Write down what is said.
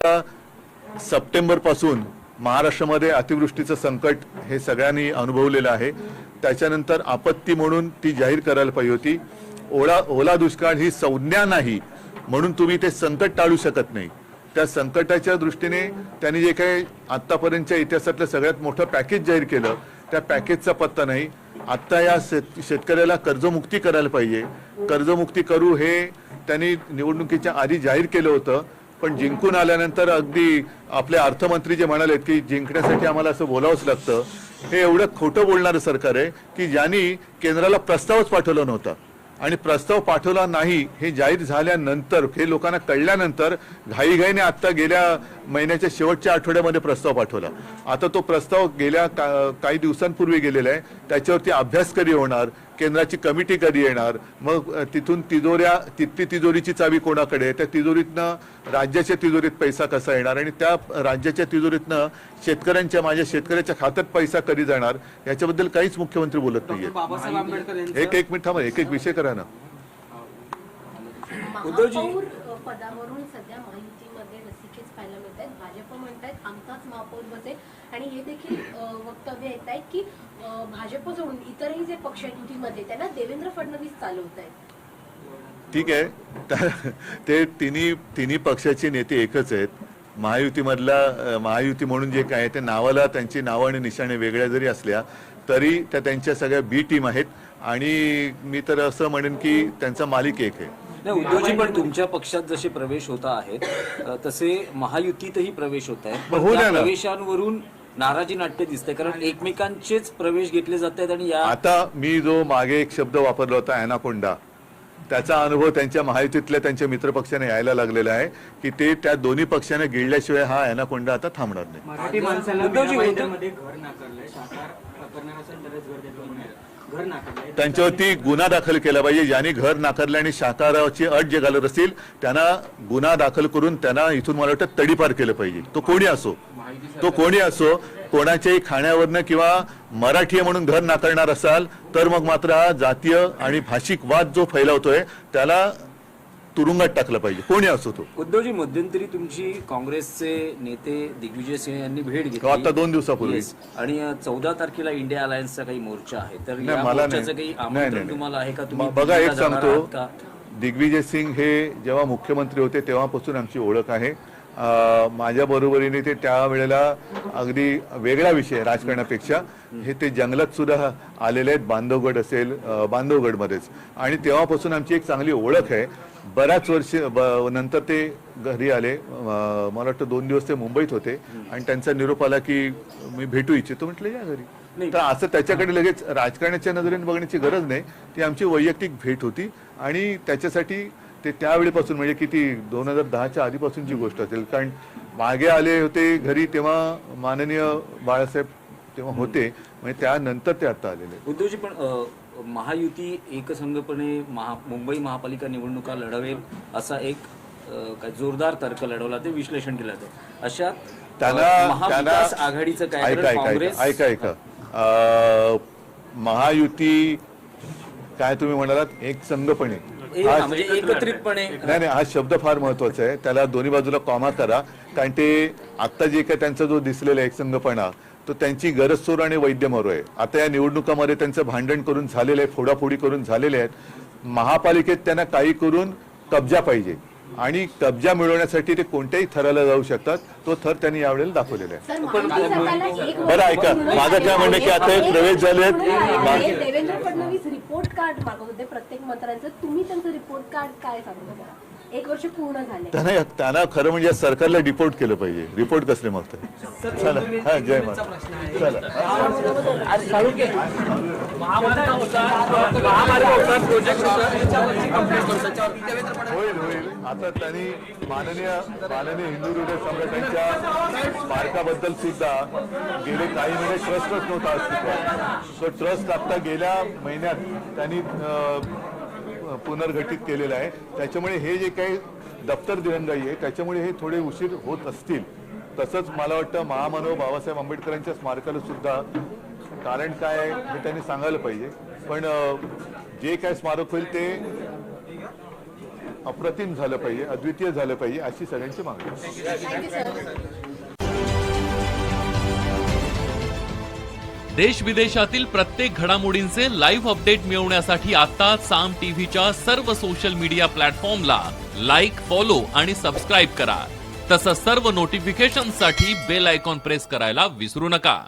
September पासून महाराष्ट्रामध्ये अतिवृष्टीचं संकट हे सगळ्यांनी अनुभवलेलं आहे। त्याच्यानंतर आपत्ती म्हणून ती जाहीर करायला पाहिजे होती। ओला दुष्काळ ही संज्ञा नाही म्हणून तुम्ही ते संकट टाळू शकत नाही। त्या संकटाच्या दृष्टीने त्यांनी जे काही आतापर्यंतच्या इतिहासातलं सगळ्यात मोठं पॅकेज जाहीर केलं त्या पॅकेजचा पत्ता नाही। आता या शेतकऱ्याला कर्जमुक्ती करायला पाहिजे। कर्जमुक्ती करू हे त्यांनी निवडणुकीच्या आधी जाहीर केलं होतं, पण जिंकून आल्यानंतर अगदी आपले अर्थमंत्री जे म्हणाले की जिंकण्यासाठी आम्हाला असं बोलावंच लागतं, हे एवढं खोटं बोलणारं सरकार आहे की ज्यांनी केंद्राला प्रस्तावच पाठवला नव्हता आणि प्रस्ताव पाठवला नाही हे जाहीर झाल्यानंतर हे लोकांना कळल्यानंतर घाईघाईने आता गेल्या महिन्याच्या शेवटच्या आठवड्यामध्ये प्रस्ताव पाठवला। आता तो प्रस्ताव गेल्या काही दिवसांपूर्वी गेलेला आहे, त्याच्यावरती अभ्यास कधी होणार, केंद्राची कमिटी कधी येणार, मग तिथून तिथली तिजोरीची चावी कोणाकडे, त्या तिजोरीतनं राज्याच्या तिजोरीत पैसा कसा येणार आणि त्या राज्याच्या तिजोरीतनं माझ्या शेतकऱ्याच्या खात्यात पैसा कधी जाणार याच्याबद्दल काहीच मुख्यमंत्री बोलत नाहीये। एक मिनिट थांबा, एक विषय करा ना। उद्धवजी पदावरून सध्या महायुतीमध्ये रस्सीखेच पाहायला मिळत आहेत। भाजप म्हणतात आमचाच महापौर बसेल आणि हे देखील वक्तव्य येत आहेत की भाजप सोडून इतरही जे पक्ष आहेत युतीमध्ये त्यांना देवेंद्र फडणवीस चालवत आहेत। ठीक आहे, ते तिन्ही पक्षाचे नेते एकच आहेत। महायुती म्हणून जे काय ते नावाला त्यांची नावं आणि निशाणे वेगळ्या जरी असल्या तरी त्या त्यांच्या सगळ्या बी टीम आहेत आणि मी तर असं म्हणेन की त्यांचा मालिक एक आहे। नाही उद्धवजी, पण तुमच्या पक्षात जसे प्रवेश होत आहेत तसे महायुतीतही प्रवेश होत आहेत। प्रवेशांवरून नाराजी नाट्य दिसते, कारण एकमेकांचेच प्रवेश घेतले जात आहेत आणि आता मी जो मागे एक शब्द वापरला होता अॅनाकोंडा, त्याचा अनुभव त्यांच्या महायुतीतल्या त्यांच्या मित्रपक्षाने यायला लागलेला आहे की ते त्या दोन्ही पक्षाने गिळल्याशिवाय हा अॅनाकोंडा आता थांबणार नाही। मराठी माणसाला घर नाकारलंय, साकार प्रकरणाला त्यांच्यावरती गुन्हा दाखल केला पाहिजे। ज्यांनी घर नाकारले आणि शाकाहाराची अट जे घालत असतील त्यांना गुन्हा दाखल करून त्यांना इथून मला वाटतं तडीपार केलं पाहिजे। तो कोणी असो, कोणाच्याही खाण्यावरनं किंवा मराठी आहे म्हणून घर नाकारणार असाल तर मग मात्र हा जातीय आणि भाषिक वाद जो फैलावतोय त्याला तुरुंगात टाकलं पाहिजे, कोणी असो तो। उद्धवजी, मध्यंतरी तुमची काँग्रेसचे नेते दिग्विजय सिंह यांनी भेट घेतली आता 2 दिवसापूर्वी आणि 14 तारखेला इंडिया अलायन्सचा काही मोर्चा आहे, तर या मोर्चाचं काही आमंत्रण तुम्हाला आहे का? तुम्ही बघा, एक सांगतो, दिग्विजय सिंह हे जेव्हा मुख्यमंत्री होते तेव्हापासून आमची ओळख आहे। माझ्या बरोबरीने ते त्यावेळेला अगदी वेगळा विषय राजकारणापेक्षा हे ते जंगलात सुद्धा आलेले आहेत, बांधवगड असेल, बांधवगडमध्येच, आणि तेव्हापासून आमची एक चांगली ओळख आहे। बऱ्याच वर्ष नंतर ते घरी आले, मला वाटतं 2 दिवस ते मुंबईत होते आणि त्यांचा निरोप आला की मी भेटू इच्छितो, म्हटलं या घरी। तर असं त्याच्याकडे लगेच राजकारणाच्या नजरेने बघण्याची गरज नाही, ती आमची वैयक्तिक भेट होती आणि त्याच्यासाठी ते त्यावेळीपासून म्हणजे किती 2010च्या आधीपासूनची गोष्ट असेल, कारण मागे आले होते घरी तेव्हा माननीय बाळासाहेब तेव्हा होते, म्हणजे त्यानंतर ते आता आलेले। उद्धवजी, पण महायुती एकसंघपणे मुंबई महापालिका निवडणुका लढवेल असा एक काय जोरदार तर्क लढवला, ते विश्लेषण केलं जातं। अशा त्यांना आघाडीचं काय? ऐका, महायुती काय तुम्ही म्हणालात एकसंघपणे, म्हणजे एकत्रितपणे, नाही, हा शब्द फार महत्वाचा आहे, त्याला दोन्ही बाजूला कॉमा करा, कारण ते आता जे काय त्यांचा जो दिसलेला एकसंघपणा तो त्यांची गरजचोर आणि वैद्यमरो आहे। आता या निवडणुकामध्ये त्यांचं भांडण करून झालेलं आहे, फोडाफोडी करून झालेले आहेत। महापालिकेत त्यांना काही करून कब्जा पाहिजे आणि कब्जा मिळवण्यासाठी ते कोणत्याही थराला जाऊ शकतात, तो थर त्यांनी यावेळेला दाखवलेला आहे। बरं ऐका, माझं काय म्हणणं की आता एक प्रवेश झाले आहेत, देवेंद्र फडणवीस रिपोर्ट कार्ड मागवत होते प्रत्येक मंत्र्यांचं, तुम्ही त्यांचं रिपोर्ट कार्ड काय सांगता? 1 वर्ष पूर्ण झाले, त्यांना खरं म्हणजे सरकारला डिपोर्ट केलं पाहिजे। रिपोर्ट कसले मागतात? चला, हा, जय माता, चला। होईल। आता त्यांनी माननीय हिंदू हृदय सम्राटांच्या स्मारकाबद्दल सुद्धा गेले काही महिने ट्रस्टच नव्हता अस्तित्वात, तो ट्रस्ट आता गेल्या महिन्यात त्यांनी पुनर्गठित केलेलं आहे। त्याच्यामुळे हे जे काही दप्तर दिरंगाई आहे त्याच्यामुळे हे थोडे उशीर होत असतील। तसंच मला वाटतं महामानव बाबासाहेब आंबेडकरांच्या स्मारकाला सुद्धा कारण काय हे त्यांनी सांगायला पाहिजे, पण जे काय स्मारक होईल ते अप्रतिम झालं पाहिजे, अद्वितीय झालं पाहिजे अशी सगळ्यांची मागणी आहे. Thank you sir. देश विदेशातील प्रत्येक घडामोडींचे लाईव्ह अपडेट मिळवण्यासाठी आता साम टीव्हीच्या सर्व सोशल मीडिया प्लॅटफॉर्मला लाईक, फॉलो आणि सबस्क्राईब करा. तसंच सर्व नोटिफिकेशनसाठी बेल आयकॉन प्रेस करायला विसरू नका.